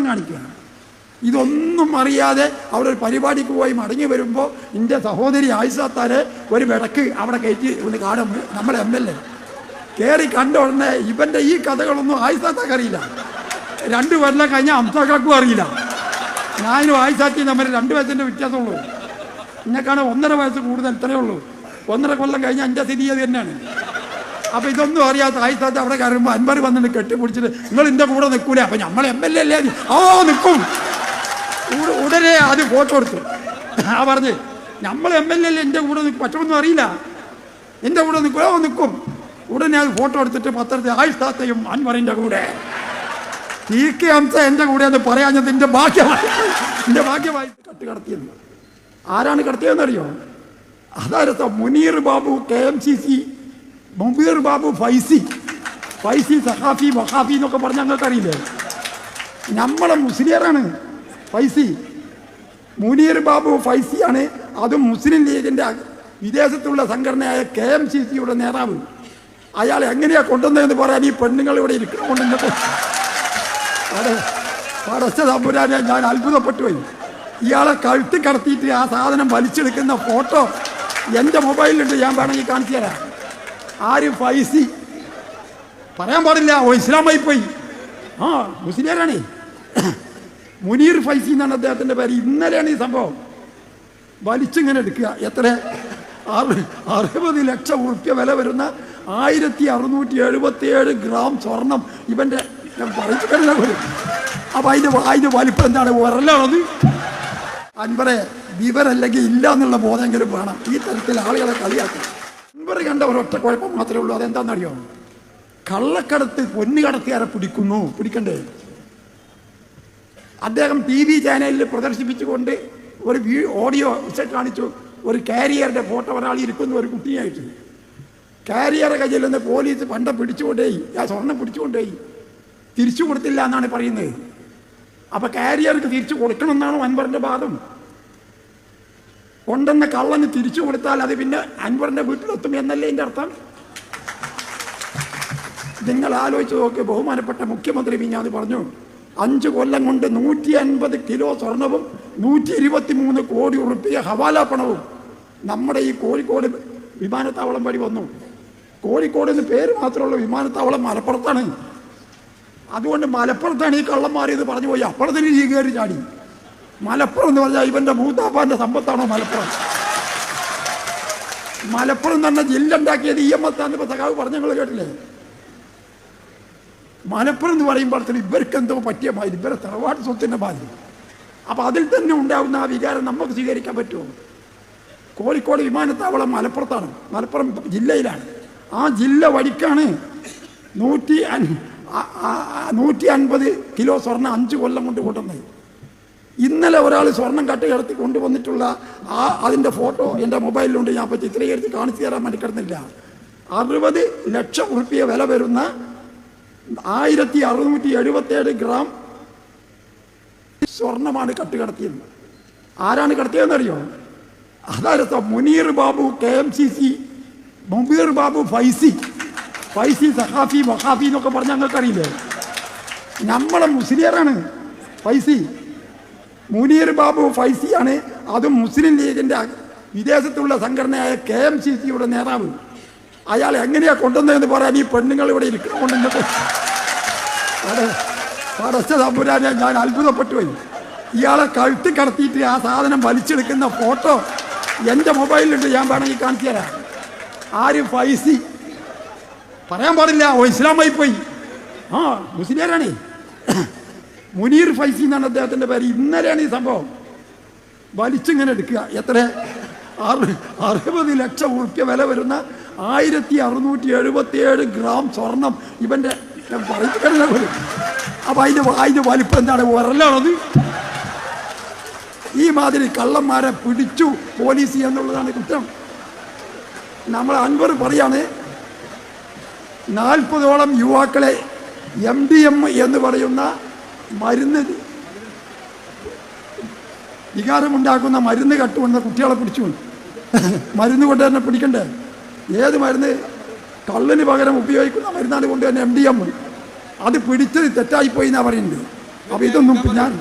കാണിക്കുകയാണ്. ഇതൊന്നും അറിയാതെ അവിടെ ഒരു പരിപാടിക്ക് പോയി മടങ്ങി വരുമ്പോൾ എൻ്റെ സഹോദരി ആയിഷാത്താരെ ഒരു വിടക്ക് അവിടെ കയറ്റി ഒന്ന് കാണും. നമ്മളെ MLA കയറി കണ്ട ഉടനെ ഇവൻ്റെ ഈ കഥകളൊന്നും ആയിഷാത്താക്ക് അറിയില്ല. 2 കൊല്ലം കഴിഞ്ഞാൽ അംസാക്കാക്കും അറിയില്ല. ഞാനും ആയിഷാത്തിയും തമ്മിൽ 2 വയസ്സിൻ്റെ വ്യത്യാസമുള്ളൂ. എന്നെക്കാണ് 1.5 വയസ്സ് കൂടുതൽ. ഇത്രയേ ഉള്ളൂ. 1.5 കൊല്ലം കഴിഞ്ഞാൽ എൻ്റെ സ്ഥിതി അത് തന്നെയാണ്. അപ്പം ഇതൊന്നും അറിയാത്ത ആയിഷാത്ത അവിടെ കയറുമ്പോൾ അൻവർ വന്നിട്ട് കെട്ടിപ്പിടിച്ചിട്ട് നിങ്ങൾ എൻ്റെ കൂടെ നിൽക്കൂലേ? അപ്പം നമ്മൾ MLA അല്ലേ? നിൽക്കും. ഉടനെ അത് ഫോട്ടോ എടുത്തു. പറഞ്ഞ് നമ്മൾ MLA അല്ലേ, എൻ്റെ കൂടെ നിൽക്കും. പറ്റുമെന്നും അറിയില്ല. എൻ്റെ കൂടെ നിൽക്കും. ഉടനെ അത് ഫോട്ടോ എടുത്തിട്ട് പത്രത്തിൽ ആയിഷാത്തയും അൻവറിൻ്റെ കൂടെ TK ഹംസ എൻ്റെ കൂടെ എന്ന് പറയാഞ്ഞത് എൻ്റെ ഭാഗ്യമായി കട്ട് കടത്തിയെന്ന്. ആരാണ് കടത്തിയതെന്നറിയോ? അതായത് മുനീർ ബാബു, KMCC, മുബീർ ബാബു, ഫൈസി സഖാഫി വഖാഫി എന്നൊക്കെ പറഞ്ഞ് ഞങ്ങൾക്കറിയില്ലേ? നമ്മളെ മുസ്ലിയറാണ് ഫൈസി. മുനീർ ബാബു ഫൈസിയാണ്. അതും മുസ്ലിം ലീഗിൻ്റെ വിദേശത്തുള്ള സംഘടനയായ KMCCയുടെ നേതാവ്. അയാൾ എങ്ങനെയാ കൊണ്ടുവന്നതെന്ന് പറയാൻ ഈ പെണ്ണുങ്ങൾ ഇവിടെ ഇരിക്കണമെന്നുണ്ട്. പടച്ച തമ്പുരാനെ, ഞാൻ അത്ഭുതപ്പെട്ടു പോയി. ഇയാളെ കഴുത്തി കടത്തിയിട്ട് ആ സാധനം വലിച്ചെടുക്കുന്ന ഫോട്ടോ എൻ്റെ മൊബൈലിലുണ്ട്. ഞാൻ വേണമെങ്കിൽ കാണിച്ചു തരാം. ആര്? ഫൈസി. പറയാൻ പാടില്ല, ഇസ്ലാമായി പോയി. മുസ്ലിയാരാണേ. മുനീർ ഫൈസി എന്നാണ് അദ്ദേഹത്തിൻ്റെ പേര്. ഇന്നലെയാണ് ഈ സംഭവം. വലിച്ചിങ്ങനെ എടുക്കുക. എത്ര? 60 ലക്ഷം ഉറുപ്പ്യ വില വരുന്ന 1677 ഗ്രാം സ്വർണം ഇവൻ്റെ. ഞാൻ പറയിപ്പിക്കണ പോലും. അപ്പം അതിൻ്റെ വലിപ്പം എന്താണ്? ഉരലാണത്. അൻവറെ, വിവരല്ലെങ്കിൽ ഇല്ല എന്നുള്ള ബോധമെങ്കിലും വേണം. ഈ തരത്തിൽ ആളുകളെ കളിയാക്കും. അൻവർ കണ്ട ഒരൊറ്റ കുഴപ്പം മാത്രമേ ഉള്ളൂ. അതെന്താണെന്നറിയോ? കള്ളക്കടത്ത് പൊന്നു കടത്തുകാരെ പിടിക്കണ്ടേ? അദ്ദേഹം TV ചാനലിൽ പ്രദർശിപ്പിച്ചുകൊണ്ട് ഒരു ഓഡിയോ കാണിച്ചു. ഒരു കാരിയറിൻ്റെ ഫോട്ടോ ഒരാൾ ഇരിക്കുന്ന ഒരു കുട്ടിയായിട്ട്. കാരിയറെ കയ്യിൽ നിന്ന് പോലീസ് പണ്ടം പിടിച്ചുകൊണ്ടേയി. ആ സ്വർണം പിടിച്ചുകൊണ്ടേയി. തിരിച്ചു കൊടുത്തില്ല എന്നാണ് പറയുന്നത്. അപ്പം കാരിയർക്ക് തിരിച്ചു കൊടുക്കണമെന്നാണ് അൻവറിൻ്റെ വാദം. കൊണ്ടുവന്ന കള്ളന് തിരിച്ചു കൊടുത്താൽ അത് പിന്നെ അൻവറിൻ്റെ വീട്ടിലെത്തും എന്നല്ലേ എൻ്റെ അർത്ഥം? നിങ്ങൾ ആലോചിച്ച് നോക്കി. ബഹുമാനപ്പെട്ട മുഖ്യമന്ത്രി മിഞ്ഞാന്ന് പറഞ്ഞു 5 കൊല്ലം കൊണ്ട് 150 കിലോ സ്വർണവും 123 കോടി ഉറുപ്പിക ഹവാല പണവും നമ്മുടെ ഈ കോഴിക്കോട് വിമാനത്താവളം വഴി വന്നു. കോഴിക്കോട് എന്ന് പേര് മാത്രമുള്ള വിമാനത്താവളം മലപ്പുറത്താണ്. അതുകൊണ്ട് മലപ്പുറത്താണ് ഈ കള്ളന്മാരിത് പറഞ്ഞു പോയി. അപ്പുറത്തിന് ഈ കയറി ചാടി. മലപ്പുറം എന്ന് പറഞ്ഞാൽ ഇവൻ്റെ മൂത്താപ്പാൻ്റെ സമ്പത്താണോ മലപ്പുറം? മലപ്പുറം തന്നെ ജില്ല ഉണ്ടാക്കിയത് EMS ആണെന്ന് സഖാവ് പറഞ്ഞു. ഞങ്ങൾ കേട്ടില്ലേ? മലപ്പുറം എന്ന് പറയുമ്പോഴത്തേന് ഇവർക്ക് എന്തോ പറ്റിയ മാതിരി, ഇവരെ തറവാട് സ്വത്തിൻ്റെ മാതിരി. അപ്പം അതിൽ തന്നെ ഉണ്ടാകുന്ന ആ വികാരം നമുക്ക് സ്വീകരിക്കാൻ പറ്റുമോ? കോഴിക്കോട് വിമാനത്താവളം മലപ്പുറത്താണ്. മലപ്പുറം ജില്ലയിലാണ്. ആ ജില്ല വഴിക്കാണ് 150 കിലോ സ്വർണ്ണം 5 കൊല്ലം കൊണ്ട് കൊണ്ടുവന്നത്. ഇന്നലെ ഒരാൾ സ്വർണം കടത്തി കൊണ്ടുവന്നിട്ടുള്ള അതിൻ്റെ ഫോട്ടോ എൻ്റെ മൊബൈലിലുണ്ട്. ഞാൻ അപ്പോൾ ചിത്രീകരിച്ച് കാണിച്ചു തരാൻ വേണ്ടി കിടന്നില്ല. 60 ലക്ഷം ഉറുപ്പിക വില വരുന്ന 1677 ഗ്രാം സ്വർണമാണ് കടത്തിയത്. ആരാണ് കടത്തിയതെന്നറിയോ? അതായത് മുനീർ ബാബു, KMCC, മുബീർ ബാബു, ഫൈസി സഖാഫി വഖാഫി എന്നൊക്കെ പറഞ്ഞ് ഞങ്ങൾക്കറിയില്ലേ? നമ്മളെ മുസ്ലിയറാണ് ഫൈസി. മുനീർ ബാബു ഫൈസിയാണ്. അതും മുസ്ലിം ലീഗിൻ്റെ വിദേശത്തുള്ള സംഘടനയായ KMCCയുടെ നേതാവ്. അയാൾ എങ്ങനെയാ കൊണ്ടുവന്നതെന്ന് പറയാൻ ഈ പെണ്ണുങ്ങൾ ഇവിടെ ഇരിക്കണമെന്നുണ്ട്. പടച്ച തമ്പുരാനെ, ഞാൻ അത്ഭുതപ്പെട്ടു പോയി. ഇയാളെ കഴുത്തി കടത്തിയിട്ട് ആ സാധനം വലിച്ചെടുക്കുന്ന ഫോട്ടോ എൻ്റെ മൊബൈലിലുണ്ട്. ഞാൻ വേണമെങ്കിൽ കാണിച്ചു തരാം. ആര്? ഫൈസി. പറയാൻ പാടില്ല, ഇസ്ലാമായി പോയി. മുസ്ലിയാരാണേ. മുനീർ ഫൈസി എന്നാണ് അദ്ദേഹത്തിൻ്റെ പേര്. ഇന്നലെയാണ് ഈ സംഭവം. വലിച്ചിങ്ങനെ എടുക്കുക. എത്ര? 60 ലക്ഷം ഉറുപ്പ്യ വില വരുന്ന 1677 ഗ്രാം സ്വർണം ഇവൻ്റെ. ഞാൻ പറയിപ്പിക്കണ പോലും. അപ്പം അതിൻ്റെ വലിപ്പം എന്താണ്? ഉരലാണത്. ഈ മാതിരി കള്ളന്മാരെ പിടിച്ചു പോലീസ് എന്നുള്ളതാണ് കുറ്റം. നമ്മൾ അൻവർ പറയാണ് 40ഓളം യുവാക്കളെ MDM എന്ന് പറയുന്ന മരുന്ന്, വികാരമുണ്ടാക്കുന്ന മരുന്ന് കട്ടുകൊണ്ട കുട്ടികളെ പിടിച്ചു. മരുന്ന് കൊണ്ട് തന്നെ പിടിക്കണ്ടേ? ഏത് മരുന്ന്? കള്ളിന് പകരം ഉപയോഗിക്കുന്ന മരുന്നാണ് കൊണ്ട് തന്നെ MDM. അത് പിടിച്ചത് തെറ്റായിപ്പോയി എന്നാണ് പറയുന്നത്. അപ്പൊ ഇതൊന്നും ഞാൻ